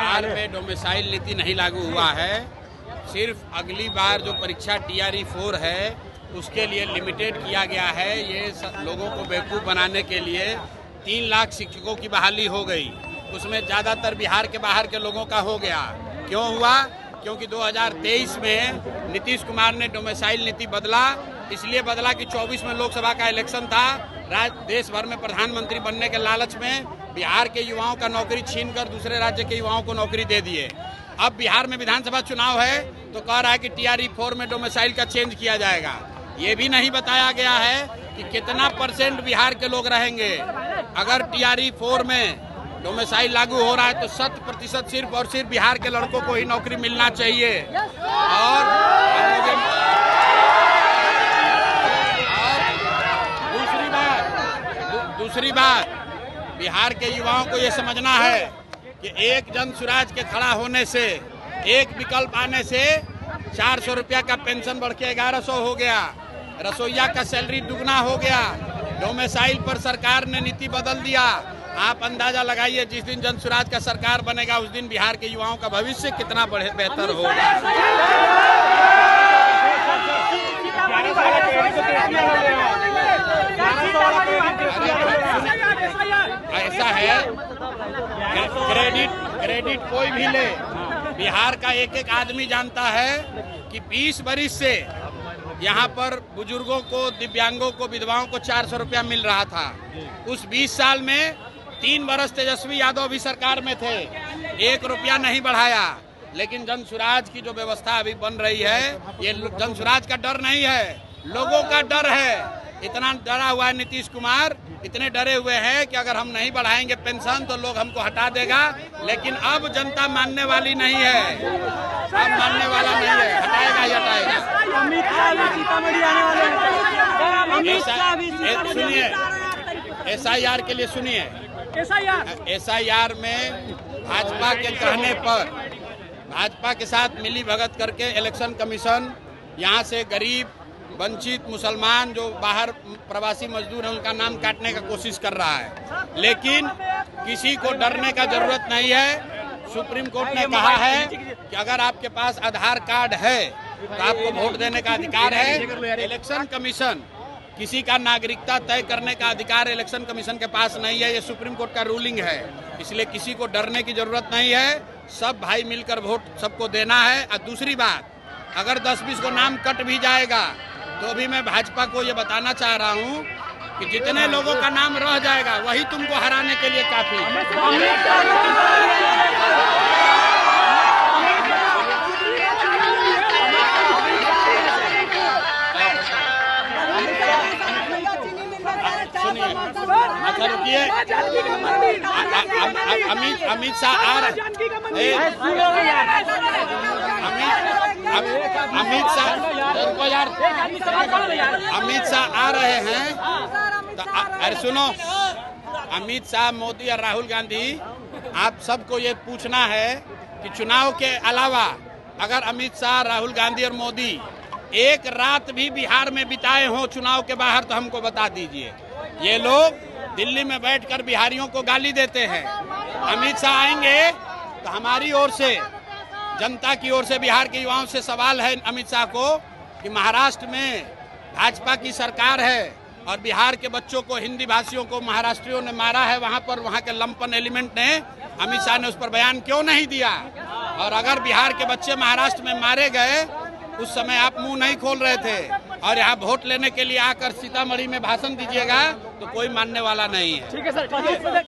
बिहार में डोमिसाइल नीति नहीं लागू हुआ है। सिर्फ अगली बार जो परीक्षा TRE 4 है उसके लिए लिमिटेड किया गया है। ये लोगों को बेवकूफ़ बनाने के लिए 3 लाख शिक्षकों की बहाली हो गई, उसमें ज़्यादातर बिहार के बाहर के लोगों का हो गया। क्यों हुआ? क्योंकि 2023 में नीतीश कुमार ने डोमिसाइल नीति बदला। इसलिए बदला कि 24 में लोकसभा का इलेक्शन था। देश भर में प्रधानमंत्री बनने के लालच में बिहार के युवाओं का नौकरी छीनकर दूसरे राज्य के युवाओं को नौकरी दे दिए। अब बिहार में विधानसभा चुनाव है तो कह रहा है कि TRE 4 में डोमिसाइल का चेंज किया जाएगा। ये भी नहीं बताया गया है कि कितना % बिहार के लोग रहेंगे। अगर TRE 4 में डोमिसाइल लागू हो रहा है तो 100% सिर्फ और सिर्फ बिहार के लड़कों को ही नौकरी मिलना चाहिए। और दूसरी बात बिहार के युवाओं को ये समझना है कि एक जन स्वराज के खड़ा होने से, एक विकल्प आने से 400 रुपया का पेंशन बढ़ के 1100 हो गया, रसोईया का सैलरी दुगना हो गया। डोमिसाइल पर सरकार ने नीति बदल दिया। आप अंदाजा लगाइए जिस दिन जन स्वराज का सरकार बनेगा उस दिन बिहार के युवाओं का भविष्य कितना बेहतर होगा। ऐसा है, क्रेडिट कोई भी ले, बिहार का एक एक आदमी जानता है कि 20 बरिस से यहाँ पर बुजुर्गों को, दिव्यांगों को, विधवाओं को 400 रुपया मिल रहा था। उस 20 साल में 3 बरस तेजस्वी यादव भी सरकार में थे, 1 रुपया नहीं बढ़ाया। लेकिन जन स्वराज की जो व्यवस्था अभी बन रही है, ये जन स्वराज का डर नहीं है, लोगों का डर है। इतना डरा हुआ है नीतीश कुमार, इतने डरे हुए हैं कि अगर हम नहीं बढ़ाएंगे पेंशन तो लोग हमको हटा देगा। लेकिन अब जनता मानने वाली नहीं है, अब मानने वाला नहीं है, हटाएगा ही हटाएगा। सुनिए, SIR के लिए सुनिए, SIR में भाजपा के कहने पर भाजपा के साथ मिली भगत करके इलेक्शन कमीशन यहाँ से गरीब, वंचित, मुसलमान जो बाहर प्रवासी मजदूर हैं उनका नाम काटने का कोशिश कर रहा है। लेकिन किसी को डरने का जरूरत नहीं है। सुप्रीम कोर्ट ने कहा है कि अगर आपके पास आधार कार्ड है तो आपको वोट देने का अधिकार है। इलेक्शन कमीशन किसी का नागरिकता तय करने का अधिकार इलेक्शन कमीशन के पास नहीं है। ये सुप्रीम कोर्ट का रूलिंग है, इसलिए किसी को डरने की जरूरत नहीं है। सब भाई मिलकर वोट सबको देना है। और दूसरी बात, अगर 10-20 को नाम कट भी जाएगा तो भी मैं भाजपा को ये बताना चाह रहा हूँ कि जितने लोगों का नाम रह जाएगा वही तुमको हराने के लिए काफी है। सुनिए, अच्छा रुकिए, अमित शाह आ रहे, अमित शाह आ रहे हैं तो अरे सुनो, अमित शाह, मोदी और राहुल गांधी, आप सबको ये पूछना है कि चुनाव के अलावा अगर अमित शाह, राहुल गांधी और मोदी एक रात भी बिहार में बिताए हों चुनाव के बाहर तो हमको बता दीजिए। ये लोग दिल्ली में बैठकर बिहारियों को गाली देते हैं। अमित शाह आएंगे तो हमारी ओर से, जनता की ओर से, बिहार के युवाओं से सवाल है अमित शाह को कि महाराष्ट्र में भाजपा की सरकार है और बिहार के बच्चों को, हिंदी भाषियों को महाराष्ट्रियों ने मारा है, वहां पर वहां के लंपन एलिमेंट ने, अमित शाह ने उस पर बयान क्यों नहीं दिया? और अगर बिहार के बच्चे महाराष्ट्र में मारे गए उस समय आप मुंह नहीं खोल रहे थे और यहाँ वोट लेने के लिए आकर सीतामढ़ी में भाषण दीजिएगा तो कोई मानने वाला नहीं है। ठीक है सर।